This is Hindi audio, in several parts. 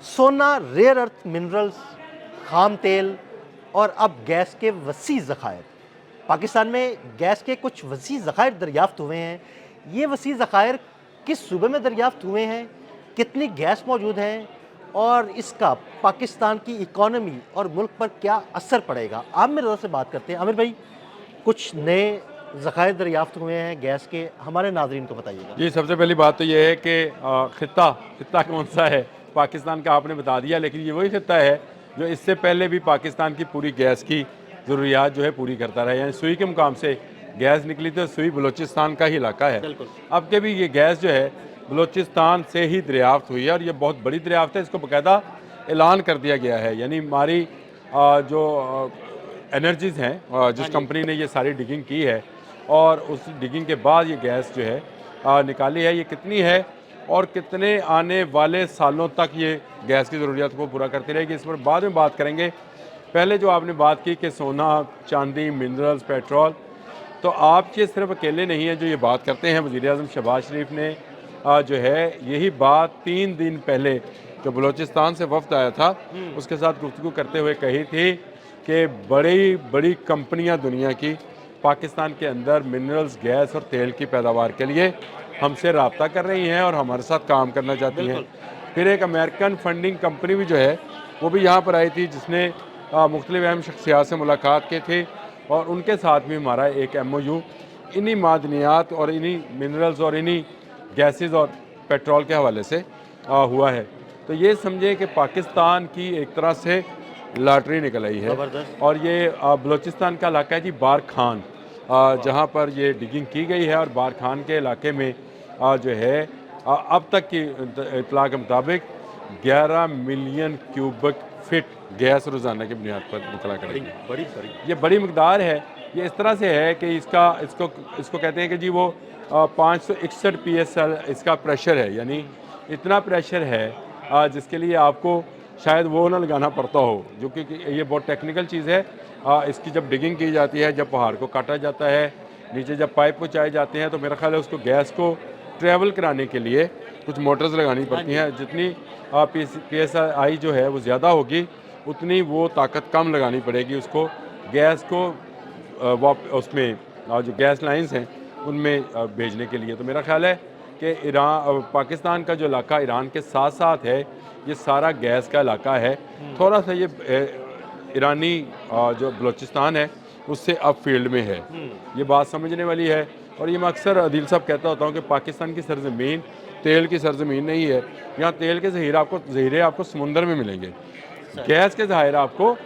सोना, रेयर अर्थ मिनरल्स, खाम तेल और अब गैस के वसी ज़खायर। पाकिस्तान में गैस के कुछ वसी ज़खायर दरियाफ़्त हुए हैं। ये वसी ज़खायर किस सूबे में दरियाफ़्त हुए हैं? कितनी गैस मौजूद है? और इसका पाकिस्तान की इकॉनमी और मुल्क पर क्या असर पड़ेगा? आमिर रज़ा से बात करते हैं। आमिर भाई, कुछ नए ज़खायर दरियाफ़्त हुए हैं गैस के, हमारे नाज़रीन को बताइएगा। जी, सबसे पहली बात तो ये है कि खित्ता कौन-सा है? पाकिस्तान का आपने बता दिया, लेकिन ये वही खित्ता है जो इससे पहले भी पाकिस्तान की पूरी गैस की ज़रूरियात जो है पूरी करता रहा है। यानी सुई के मुकाम से गैस निकली तो सुई बलूचिस्तान का ही इलाका है। बिल्कुल। अब के भी ये गैस जो है बलूचिस्तान से ही दरियाफ़्त हुई है और ये बहुत बड़ी दरियाफ़्त है, इसको बाकायदा ऐलान कर दिया गया है। यानी हमारी जो एनर्जीज़ हैं हाँ जिस जी। कंपनी ने ये सारी डिगिंग की है और उस डिगिंग के बाद ये गैस जो है निकाली है, ये कितनी है और कितने आने वाले सालों तक ये गैस की ज़रूरियात को पूरा करती रहेगी, इस पर बाद में बात करेंगे। पहले जो आपने बात की कि सोना, चांदी, मिनरल्स, पेट्रोल, तो आप ये सिर्फ अकेले नहीं हैं जो ये बात करते हैं। वज़ीर-ए-आज़म शहबाज शरीफ ने जो है यही बात 3 दिन पहले जो बलूचिस्तान से वफ़द आया था उसके साथ गुफ्तगू करते हुए कही थी कि बड़ी बड़ी कंपनियां दुनिया की पाकिस्तान के अंदर मिनरल्स, गैस और तेल की पैदावार के लिए हमसे रब्ता कर रही हैं और हमारे साथ काम करना चाहती हैं। बिल्कुल। फिर एक अमेरिकन फंडिंग कंपनी भी जो है वो भी यहाँ पर आई थी, जिसने मुख्तलिफ अहम शख्सियात से मुलाकात की थी और उनके साथ भी हमारा एक MOU इन्हीं मादनियात और इन्हीं मिनरल्स और इन्हीं गैसेस और पेट्रोल के हवाले से हुआ है। तो ये समझे कि पाकिस्तान की एक तरह से लॉटरी निकल आई है। ज़बरदस्त। और ये बलूचिस्तान का इलाका है जी, बार खान, जहाँ पर ये डिगिंग की गई है और बार खान के इलाके में जो है अब तक की इतला के मुताबिक 11 मिलियन क्यूबिक फिट गैस रोज़ाना की बुनियाद पर निकला बड़ी करेगी। बड़ी बड़ी ये बड़ी मकदार है। ये इस तरह से है कि इसको कहते हैं कि जी वो 561 PSI इसका प्रेशर है। यानी इतना प्रेशर है जिसके लिए आपको शायद वो ना लगाना पड़ता हो, जो कि ये बहुत टेक्निकल चीज़ है। इसकी जब डिगिंग की जाती है, जब पहाड़ को काटा जाता है, नीचे जब पाइप पहुँचाए जाते हैं, तो मेरा ख्याल है उसको गैस को ट्रैवल कराने के लिए कुछ मोटर्स लगानी पड़ती हैं। जितनी PSI जो है वो ज़्यादा होगी उतनी वो ताकत कम लगानी पड़ेगी उसको गैस को उसमें जो गैस लाइंस हैं उनमें भेजने के लिए। तो मेरा ख्याल है कि पाकिस्तान का जो इलाका ईरान के साथ साथ है, ये सारा गैस का इलाका है। थोड़ा सा ये ईरानी जो बलूचिस्तान है उससे अप फील्ड में है। ये बात समझने वाली है। और ये मैं अक्सर अदील साहब कहता होता हूँ कि पाकिस्तान की सरजमीन तेल की सरजमीन नहीं है। यहाँ तेल के ज़हीरे आपको समुंदर में मिलेंगे, गैस के ज़ाहिर आपको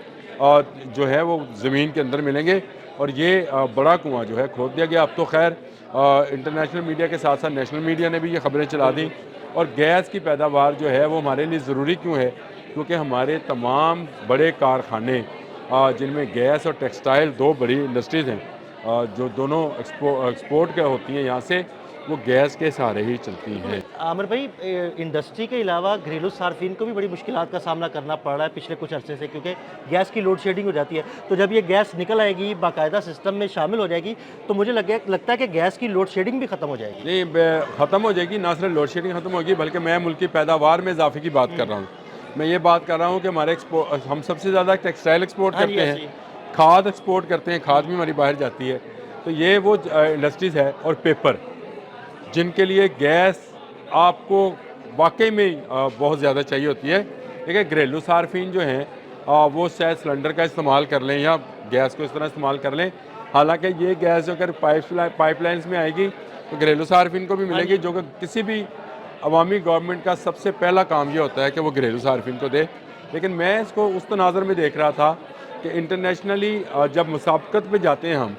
जो है वो ज़मीन के अंदर मिलेंगे। और ये बड़ा कुआं जो है खोद दिया गया। अब तो खैर इंटरनेशनल मीडिया के साथ साथ नेशनल मीडिया ने भी ये खबरें चला दी। और गैस की पैदावार जो है वो हमारे लिए ज़रूरी क्यों है? क्योंकि हमारे तमाम बड़े कारखाने जिनमें गैस और टेक्सटाइल दो बड़ी इंडस्ट्रीज़ हैं जो दोनों एक्सपोर्ट के होती हैं यहाँ से, वो गैस के सहारे ही चलती हैं। आमिर भाई, इंडस्ट्री के अलावा घरेलू सार्फिन को भी बड़ी मुश्किलात का सामना करना पड़ रहा है पिछले कुछ अरसे से, क्योंकि गैस की लोड शेडिंग हो जाती है। तो जब ये गैस निकल आएगी, बाकायदा सिस्टम में शामिल हो जाएगी, तो मुझे लगता है कि गैस की लोड शेडिंग भी ख़त्म हो जाएगी। नहीं, ख़त्म हो जाएगी। ना सिर्फ लोड शेडिंग ख़त्म होगी बल्कि मैं मुल्क की पैदावार में इजाफे की बात कर रहा हूँ। मैं ये बात कर रहा हूँ कि हमारे हम सबसे ज़्यादा टेक्सटाइल एक्सपोर्ट हाँ जी, करते हाँ जी। हैं, खाद एक्सपोर्ट करते हैं, खाद भी हमारी बाहर जाती है। तो ये वो इंडस्ट्रीज़ है और पेपर जिनके लिए गैस आपको वाकई में बहुत ज़्यादा चाहिए होती है। देखिए, घरेलू सार्फिन जो हैं वो शायद सिलेंडर का इस्तेमाल कर लें या गैस को इस तरह इस्तेमाल कर लें। हालांकि ये गैस जो अगर पाइपलाइंस में आएगी तो घरेलू सार्फिन को भी मिलेगी, जो कि किसी भी अवामी गवर्नमेंट का सबसे पहला काम ये होता है कि वो घरेलू सार्फिन को दे। लेकिन मैं इसको उस तनाज़र में देख रहा था कि इंटरनेशनली जब मुसाबकत पे जाते हैं हम,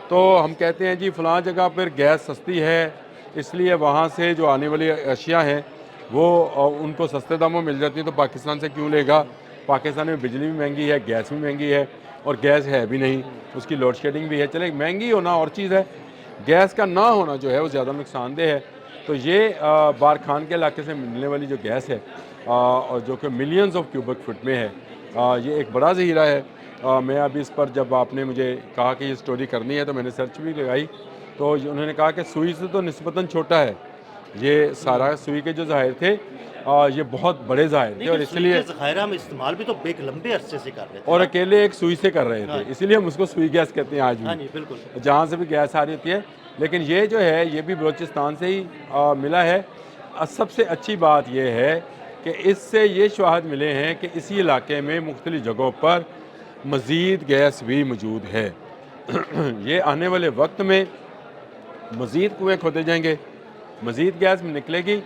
तो हम कहते हैं जी फ़लाँ जगह पर गैस सस्ती है, इसलिए वहाँ से जो आने वाली अशिया हैं वो उनको सस्ते दामों में मिल जाती हैं, तो पाकिस्तान से क्यों लेगा? पाकिस्तान में बिजली भी महंगी है, गैस भी महंगी है और गैस है भी नहीं, उसकी लोड शेडिंग भी है। चले, महंगी होना और चीज़ है, गैस का ना होना जो है वो ज़्यादा नुकसानदेह है। तो ये बार खान के इलाके से मिलने वाली जो गैस है और जो कि मिलियंस ऑफ क्यूबिक फुट में है, ये एक बड़ा ज़हीरा है। मैं अभी इस पर, जब आपने मुझे कहा कि ये स्टोरी करनी है, तो मैंने सर्च भी लगाई, तो उन्होंने कहा कि सुई से तो निस्बतन छोटा है ये सारा सुई के जो ज़ाहिर थे ये बहुत बड़े ज़ाहिर थे और इसलिए ज़खायर हम इस्तेमाल भी तो एक लंबे अरसे से कर रहे थे और अकेले एक सुई से कर रहे हाँ। थे, इसीलिए हम उसको सुई गैस कहते हैं आज हाँ भी, जी बिल्कुल। जहाँ से भी गैस आ रही होती है। लेकिन ये जो है ये भी बलूचिस्तान से ही मिला है। सबसे अच्छी बात यह है कि इससे ये शवाहद मिले हैं कि इसी इलाके में मुख्तलिफ जगहों पर मज़ीद गैस भी मौजूद है। ये आने वाले वक्त में मज़ीद कुएँ खोदे जाएंगे, मज़ीद गैस निकलेगी,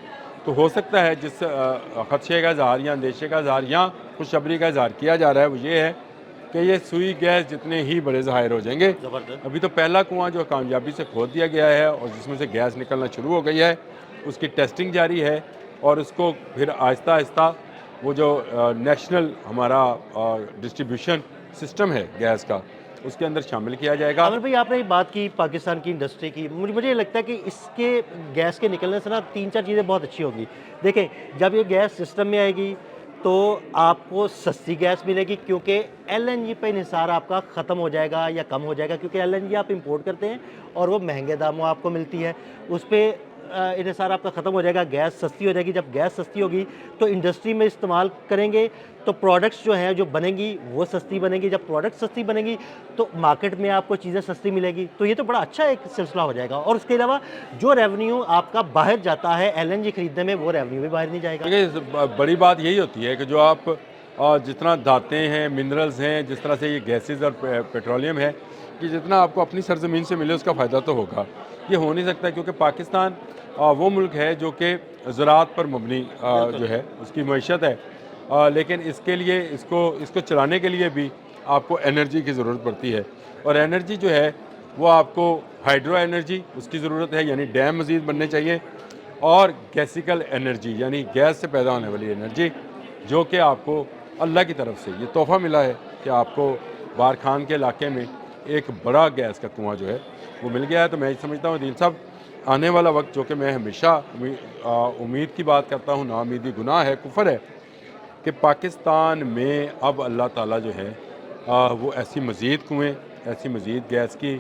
तो हो सकता है जिस खदशे का इज़हार या अंदेशे का इज़हार या खुशखबरी का इज़हार किया जा रहा है वो ये है कि ये सुई गैस जितने ही बड़े ज़ाहिर हो जाएंगे। ज़बरदस्त। अभी तो पहला कुआँ जो कामयाबी से खोद दिया गया है और जिसमें से गैस निकलना शुरू हो गई है, उसकी टेस्टिंग जारी है और उसको फिर आहिस्ता आहिस्ता वो जो नेशनल हमारा डिस्ट्रीब्यूशन सिस्टम है गैस का, उसके अंदर शामिल किया जाएगा। आमिर भाई आपने बात की पाकिस्तान की इंडस्ट्री की, मुझे लगता है कि इसके गैस के निकलने से ना 3-4 चीज़ें बहुत अच्छी होगी। देखें, जब ये गैस सिस्टम में आएगी तो आपको सस्ती गैस मिलेगी, क्योंकि एलएनजी पे इन्हिसार आपका ख़त्म हो जाएगा या कम हो जाएगा, क्योंकि एलएनजी आप इंपोर्ट करते हैं और वो महंगे दामों आपको मिलती है, उस पर इन्हिसार आपका ख़त्म हो जाएगा, गैस सस्ती हो जाएगी। जब गैस सस्ती होगी तो इंडस्ट्री में इस्तेमाल करेंगे तो प्रोडक्ट्स जो हैं जो बनेंगी वो सस्ती बनेंगी। जब प्रोडक्ट सस्ती बनेगी तो मार्केट में आपको चीज़ें सस्ती मिलेगी, तो ये तो बड़ा अच्छा एक सिलसिला हो जाएगा। और उसके अलावा जो रेवेन्यू आपका बाहर जाता है एलएनजी खरीदने में, वो रेवेन्यू भी बाहर नहीं जाएगा। देखिए बड़ी बात यही होती है कि जो आप जितना धातें हैं, मिनरल्स हैं, जिस तरह से ये गैसेस और पेट्रोलियम है, कि जितना आपको अपनी सरजमीन से मिले उसका फ़ायदा तो होगा। ये हो नहीं सकता क्योंकि पाकिस्तान वो मुल्क है जो कि ज़राअत पर मबनी जो है उसकी मईशत है। लेकिन इसके लिए इसको चलाने के लिए भी आपको एनर्जी की ज़रूरत पड़ती है और एनर्जी जो है वो आपको हाइड्रो एनर्जी उसकी ज़रूरत है, यानी डैम मज़ीद बनने चाहिए, और गैसिकल एनर्जी यानी गैस से पैदा होने वाली एनर्जी, जो कि आपको अल्लाह की तरफ से ये तोहफ़ा मिला है कि आपको बारखान के इलाके में एक बड़ा गैस का कुआँ जो है वो मिल गया है। तो मैं समझता हूँ दिल साहब, आने वाला वक्त, जो कि मैं हमेशा उम्मीद की बात करता हूँ, नाउमीदी गुनाह है, कुफर है, कि पाकिस्तान में अब अल्लाह ताला जो है वो ऐसी मज़ीद कुएँ, ऐसी मज़ीद गैस की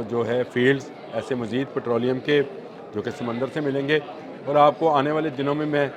जो है फील्ड्स, ऐसे मज़ीद पेट्रोलियम के जो कि समंदर से मिलेंगे। और आपको आने वाले दिनों में मैं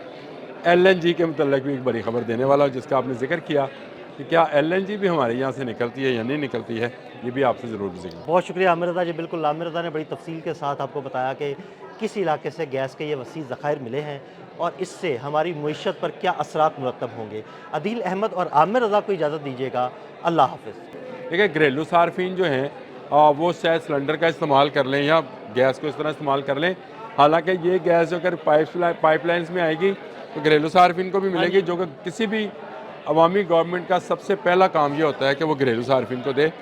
एलएनजी के मतलब भी एक बड़ी खबर देने वाला हूँ, जिसका आपने जिक्र किया कि क्या एलएनजी भी हमारे यहाँ से निकलती है या नहीं निकलती है, ये भी आपसे ज़रूर जिक्र। बहुत शुक्रिया आमिर रज़ा जी। बिल्कुल, आमिर रज़ा ने बड़ी तफसील के साथ आपको बताया कि किस इलाके से गैस के ये वसी ज़खायर मिले हैं और इससे हमारी मईशत पर क्या असरात मुरतब होंगे। अदील अहमद और आमिर रज़ा को इजाज़त दीजिएगा। अल्लाह हाफ़िज़। देखिए, घरेलू सार्फिन जो हैं वो शायद सिलेंडर का इस्तेमाल कर लें या गैस को इस तरह इस्तेमाल कर लें। हालांकि ये गैस अगर पाइपलाइंस में आएगी तो घरेलू सार्फिन को भी मिलेगी, जो कि किसी भी अवामी गवर्नमेंट का सबसे पहला काम ये होता है कि वो घरेलू सार्फिन को दे।